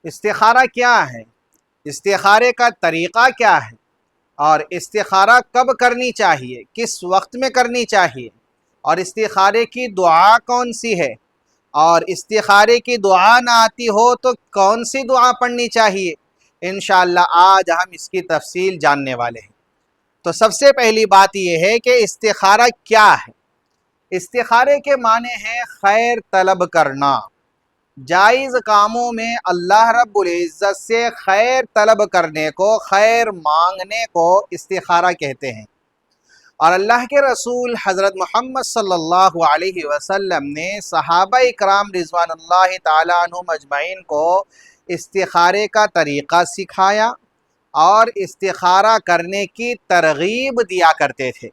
استخارہ کیا ہے، استخارے کا طریقہ کیا ہے، اور استخارہ کب کرنی چاہیے، کس وقت میں کرنی چاہیے، اور استخارے کی دعا کون سی ہے، اور استخارے کی دعا نہ آتی ہو تو کون سی دعا پڑھنی چاہیے، انشاءاللہ آج ہم اس کی تفصیل جاننے والے ہیں۔ تو سب سے پہلی بات یہ ہے کہ استخارہ کیا ہے۔ استخارے کے معنی ہے خیر طلب کرنا، جائز کاموں میں اللہ رب العزت سے خیر طلب کرنے کو، خیر مانگنے کو استخارہ کہتے ہیں۔ اور اللہ کے رسول حضرت محمد صلی اللہ علیہ وسلم نے صحابہ اکرام رضوان اللہ تعالیٰ عنہم اجمعین کو استخارے کا طریقہ سکھایا اور استخارہ کرنے کی ترغیب دیا کرتے تھے،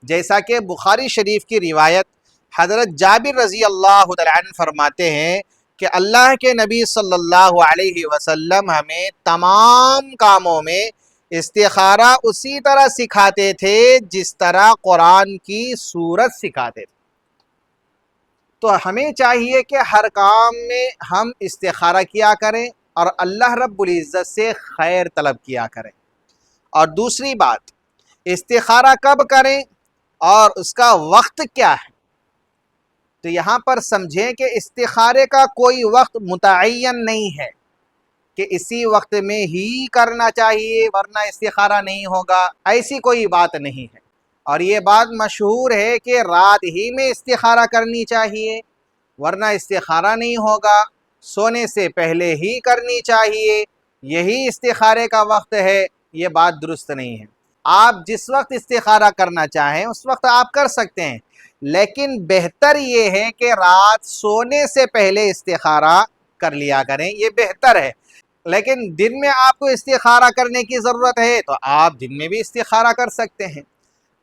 جیسا کہ بخاری شریف کی روایت حضرت جابر رضی اللہ تعالیٰ عنہ فرماتے ہیں کہ اللہ کے نبی صلی اللہ علیہ وسلم ہمیں تمام کاموں میں استخارہ اسی طرح سکھاتے تھے جس طرح قرآن کی سورت سکھاتے تھے۔ تو ہمیں چاہیے کہ ہر کام میں ہم استخارہ کیا کریں اور اللہ رب العزت سے خیر طلب کیا کریں۔ اور دوسری بات، استخارہ کب کریں اور اس کا وقت کیا ہے۔ تو یہاں پر سمجھیں کہ استخارے کا کوئی وقت متعین نہیں ہے کہ اسی وقت میں ہی کرنا چاہیے ورنہ استخارہ نہیں ہوگا، ایسی کوئی بات نہیں ہے۔ اور یہ بات مشہور ہے کہ رات ہی میں استخارہ کرنی چاہیے ورنہ استخارہ نہیں ہوگا، سونے سے پہلے ہی کرنی چاہیے، یہی استخارے کا وقت ہے، یہ بات درست نہیں ہے۔ آپ جس وقت استخارہ کرنا چاہیں اس وقت آپ کر سکتے ہیں، لیکن بہتر یہ ہے کہ رات سونے سے پہلے استخارہ کر لیا کریں، یہ بہتر ہے۔ لیکن دن میں آپ کو استخارہ کرنے کی ضرورت ہے تو آپ دن میں بھی استخارہ کر سکتے ہیں۔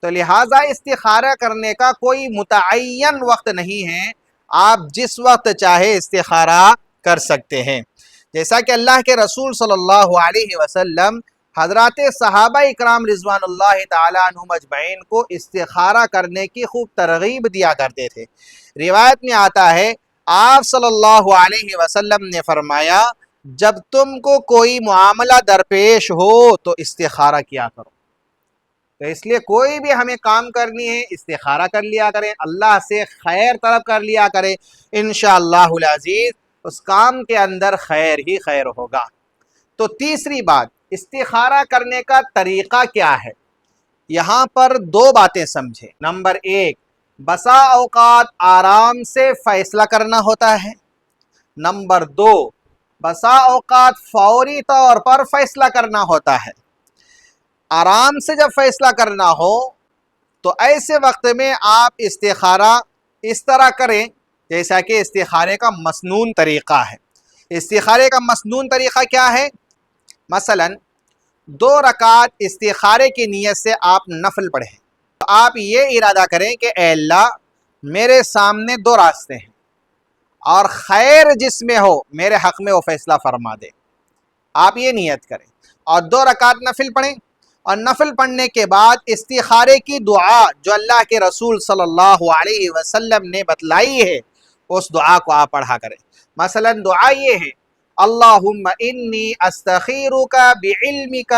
تو لہٰذا استخارہ کرنے کا کوئی متعین وقت نہیں ہے، آپ جس وقت چاہے استخارہ کر سکتے ہیں۔ جیسا کہ اللہ کے رسول صلی اللہ علیہ وسلم حضرات صحابہ اکرام رضوان اللہ تعالیٰ عنہم اجمعین کو استخارہ کرنے کی خوب ترغیب دیا کرتے تھے۔ روایت میں آتا ہے آپ صلی اللہ علیہ وسلم نے فرمایا، جب تم کو کوئی معاملہ درپیش ہو تو استخارہ کیا کرو۔ تو اس لیے کوئی بھی ہمیں کام کرنی ہے استخارہ کر لیا کریں، اللہ سے خیر طلب کر لیا کریں، انشاءاللہ العزیز اس کام کے اندر خیر ہی خیر ہوگا۔ تو تیسری بات، استخارہ کرنے کا طریقہ کیا ہے۔ یہاں پر دو باتیں سمجھیں۔ نمبر ایک، بسا اوقات آرام سے فیصلہ کرنا ہوتا ہے۔ نمبر دو، بسا اوقات فوری طور پر فیصلہ کرنا ہوتا ہے۔ آرام سے جب فیصلہ کرنا ہو تو ایسے وقت میں آپ استخارہ اس طرح کریں جیسا کہ استخارے کا مسنون طریقہ ہے۔ استخارے کا مسنون طریقہ کیا ہے؟ مثلا 2 رکعت استخارے کی نیت سے آپ نفل پڑھیں تو آپ یہ ارادہ کریں کہ اے اللہ میرے سامنے 2 راستے ہیں اور خیر جس میں ہو میرے حق میں وہ فیصلہ فرما دے، آپ یہ نیت کریں اور 2 رکعت نفل پڑھیں، اور نفل پڑھنے کے بعد استخارے کی دعا جو اللہ کے رسول صلی اللہ علیہ وسلم نے بتلائی ہے اس دعا کو آپ پڑھا کریں۔ مثلا دعا یہ ہے، اللہم انی استخیرک بعلمک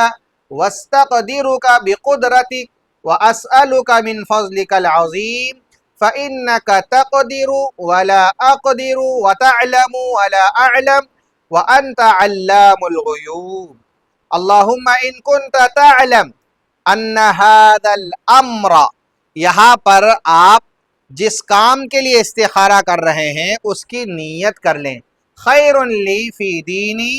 واستقدرک بقدرتک واسألک من فضلک العظیم فإنک تقدر ولا اقدر وتعلم ولا اعلم وانت علام الغیوب۔ اللہم ان کنت تعلم ان هذا الامر، یہاں پر آپ جس کام کے لیے استخارہ کر رہے ہیں اس کی نیت کر لیں، خیر لی فی دینی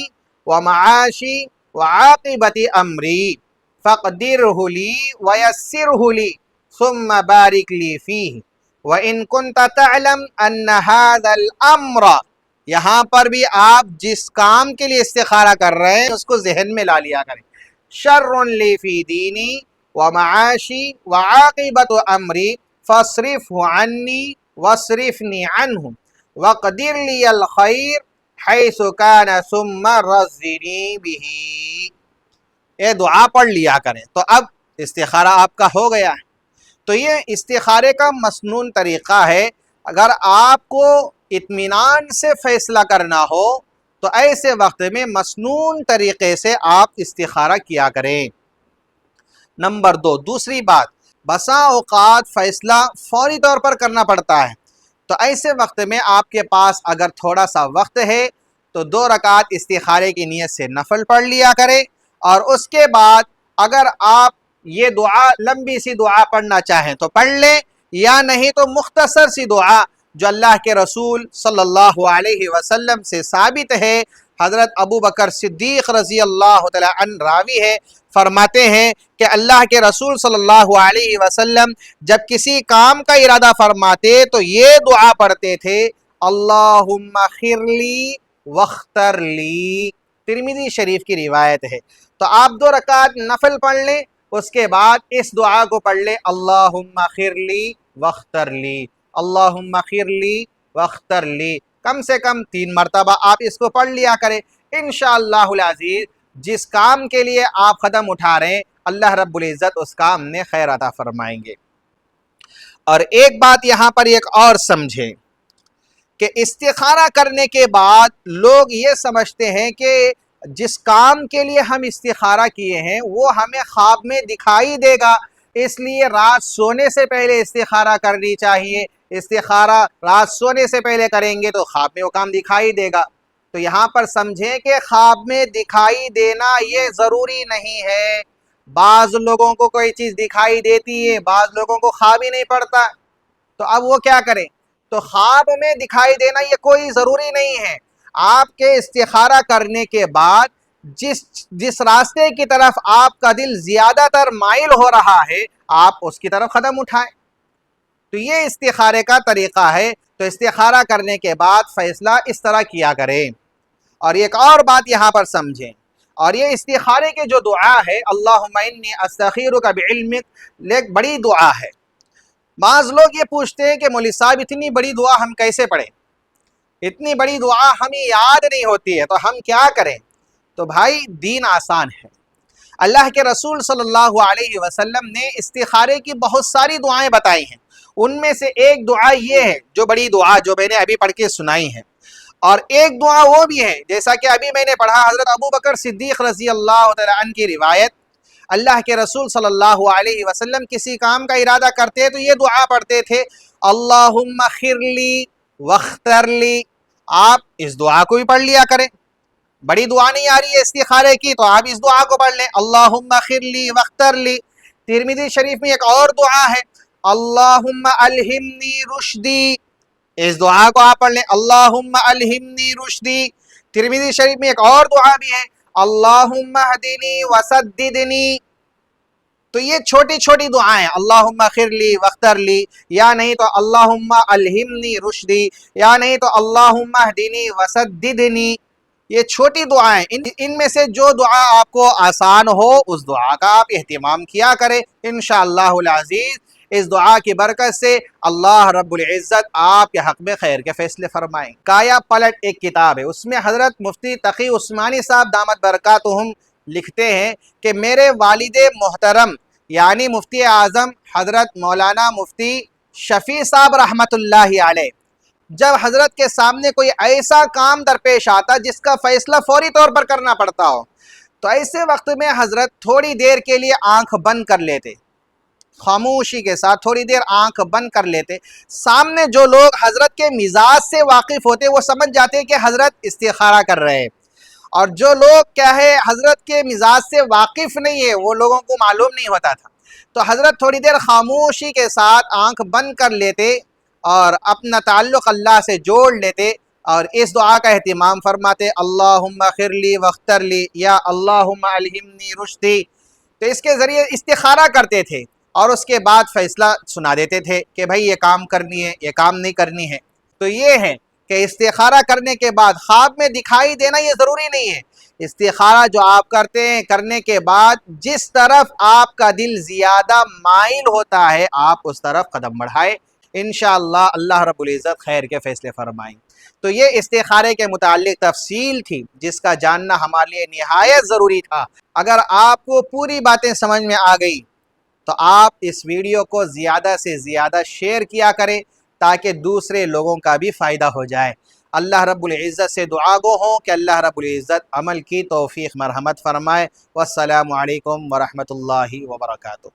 ومعاشی وعاقبت امری فاقدرہ لی ویسرہ لی ثم بارک لی فیہ وان کنت تعلم ان هذا الامر، یہاں پر بھی آپ جس کام کے لیے استخارہ کر رہے ہیں اس کو ذہن میں لا لیا کریں، شر لی فی دینی ومعاشی وعاقبت امری فاصرفہ عنی واصرفنی عنہ واقدر لی الخیر حیث کان ثم رزقنی بہ۔ یہ دعا پڑھ لیا کریں تو اب استخارہ آپ کا ہو گیا ہے۔ تو یہ استخارے کا مسنون طریقہ ہے۔ اگر آپ کو اطمینان سے فیصلہ کرنا ہو تو ایسے وقت میں مسنون طریقے سے آپ استخارہ کیا کریں۔ نمبر 2، دوسری بات، بسا اوقات فیصلہ فوری طور پر کرنا پڑتا ہے، تو ایسے وقت میں آپ کے پاس اگر تھوڑا سا وقت ہے تو 2 رکعت استخارے کی نیت سے نفل پڑھ لیا کریں، اور اس کے بعد اگر آپ یہ دعا لمبی سی دعا پڑھنا چاہیں تو پڑھ لیں، یا نہیں تو مختصر سی دعا جو اللہ کے رسول صلی اللہ علیہ وسلم سے ثابت ہے، حضرت ابو بکر صدیق رضی اللہ تعالی عنہ راوی ہے، فرماتے ہیں کہ اللہ کے رسول صلی اللہ علیہ وسلم جب کسی کام کا ارادہ فرماتے تو یہ دعا پڑھتے تھے، اللہم خر لی واختر لی۔ ترمذی شریف کی روایت ہے۔ تو آپ 2 رکعت نفل پڑھ لیں، اس کے بعد اس دعا کو پڑھ لیں، اللہم خر لی واختر لی، اللہم خر لی واختر لی، کم سے کم 3 مرتبہ آپ اس کو پڑھ لیا کریں۔ انشاءاللہ العزیز جس کام کے لیے آپ قدم اٹھا رہے ہیں اللہ رب العزت اس کام میں خیر عطا فرمائیں گے۔ اور ایک بات یہاں پر ایک اور سمجھیں کہ استخارہ کرنے کے بعد لوگ یہ سمجھتے ہیں کہ جس کام کے لیے ہم استخارہ کیے ہیں وہ ہمیں خواب میں دکھائی دے گا، اس لیے رات سونے سے پہلے استخارہ کرنی چاہیے، استخارہ رات سونے سے پہلے کریں گے تو خواب میں وہ کام دکھائی دے گا۔ تو یہاں پر سمجھیں کہ خواب میں دکھائی دینا یہ ضروری نہیں ہے، بعض لوگوں کو کوئی چیز دکھائی دیتی ہے، بعض لوگوں کو خواب ہی نہیں پڑتا، تو اب وہ کیا کریں؟ تو خواب میں دکھائی دینا یہ کوئی ضروری نہیں ہے، آپ کے استخارہ کرنے کے بعد جس راستے کی طرف آپ کا دل زیادہ تر مائل ہو رہا ہے آپ اس کی طرف قدم اٹھائیں۔ تو یہ استخارے کا طریقہ ہے۔ تو استخارہ کرنے کے بعد فیصلہ اس طرح کیا کریں۔ اور ایک اور بات یہاں پر سمجھیں، اور یہ استخارے کے جو دعا ہے اللہم انی استخیرک بعلمک، ایک بڑی دعا ہے۔ بعض لوگ یہ پوچھتے ہیں کہ مولوی صاحب اتنی بڑی دعا ہم کیسے پڑھیں؟ اتنی بڑی دعا ہمیں یاد نہیں ہوتی ہے تو ہم کیا کریں؟ تو بھائی دین آسان ہے۔ اللہ کے رسول صلی اللہ علیہ وسلم نے استخارے کی بہت ساری دعائیں بتائی ہیں، ان میں سے ایک دعا یہ ہے جو بڑی دعا جو میں نے ابھی پڑھ کے سنائی ہے، اور ایک دعا وہ بھی ہے جیسا کہ ابھی میں نے پڑھا حضرت ابو بکر صدیق رضی اللہ تعالی عنہ کی روایت، اللہ کے رسول صلی اللہ علیہ وسلم کسی کام کا ارادہ کرتے تو یہ دعا پڑھتے تھے، اللہم خر لی واختر لی۔ آپ اس دعا کو بھی پڑھ لیا کریں، بڑی دعا نہیں آ رہی ہے استخارے کی تو آپ اس دعا کو پڑھ لیں، اللہم خر لی واختر لی۔ ترمذی شریف میں ایک اور دعا ہے، اللہم الہمنی رشدی، اس دعا کو آپ پڑھ لیں، اللہم الہمنی رشدی۔ ترمذی شریف میں ایک اور دعا بھی ہے، اللہم اہدنی وسددنی۔ تو یہ چھوٹی چھوٹی دعائیں، اللہم خر لی واختر لی، یا نہیں تو اللہم الہمنی رشدی، یا نہیں تو اللہم اہدنی وسددنی، یہ چھوٹی دعائیں، ان میں سے جو دعا آپ کو آسان ہو اس دعا کا آپ اہتمام کیا کریں۔ انشاءاللہ العزیز اس دعا کی برکت سے اللہ رب العزت آپ کے حق میں خیر کے فیصلے فرمائیں۔ کایا پلٹ ایک کتاب ہے، اس میں حضرت مفتی تقی عثمانی صاحب دامت برکاتہم لکھتے ہیں کہ میرے والد محترم یعنی مفتی اعظم حضرت مولانا مفتی شفیع صاحب رحمۃ اللہ علیہ جب حضرت کے سامنے کوئی ایسا کام درپیش آتا جس کا فیصلہ فوری طور پر کرنا پڑتا ہو تو ایسے وقت میں حضرت تھوڑی دیر کے لیے آنکھ بند کر لیتے، خاموشی کے ساتھ تھوڑی دیر آنکھ بند کر لیتے، سامنے جو لوگ حضرت کے مزاج سے واقف ہوتے وہ سمجھ جاتے کہ حضرت استخارہ کر رہے ہیں، اور جو لوگ کیا ہے حضرت کے مزاج سے واقف نہیں ہے وہ لوگوں کو معلوم نہیں ہوتا تھا، تو حضرت تھوڑی دیر خاموشی کے ساتھ آنکھ بند کر لیتے اور اپنا تعلق اللہ سے جوڑ لیتے اور اس دعا کا اہتمام فرماتے، اللہم خر لی واختر لی یا اللہم الہمنی رشدی۔ تو اس کے ذریعے استخارہ کرتے تھے اور اس کے بعد فیصلہ سنا دیتے تھے کہ بھائی یہ کام کرنی ہے یہ کام نہیں کرنی ہے۔ تو یہ ہے کہ استخارہ کرنے کے بعد خواب میں دکھائی دینا یہ ضروری نہیں ہے، استخارہ جو آپ کرتے ہیں کرنے کے بعد جس طرف آپ کا دل زیادہ مائل ہوتا ہے آپ اس طرف قدم بڑھائے، انشاءاللہ اللہ رب العزت خیر کے فیصلے فرمائیں۔ تو یہ استخارے کے متعلق تفصیل تھی جس کا جاننا ہمارے لیے نہایت ضروری تھا۔ اگر آپ کو پوری باتیں سمجھ میں آ گئی تو آپ اس ویڈیو کو زیادہ سے زیادہ شیئر کیا کریں تاکہ دوسرے لوگوں کا بھی فائدہ ہو جائے۔ اللہ رب العزت سے دعا گو ہوں کہ اللہ رب العزت عمل کی توفیق مرحمت فرمائے۔ والسلام علیکم ورحمۃ اللہ وبرکاتہ۔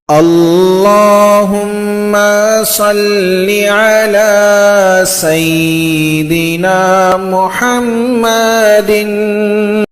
اللهم صل على سيدنا محمد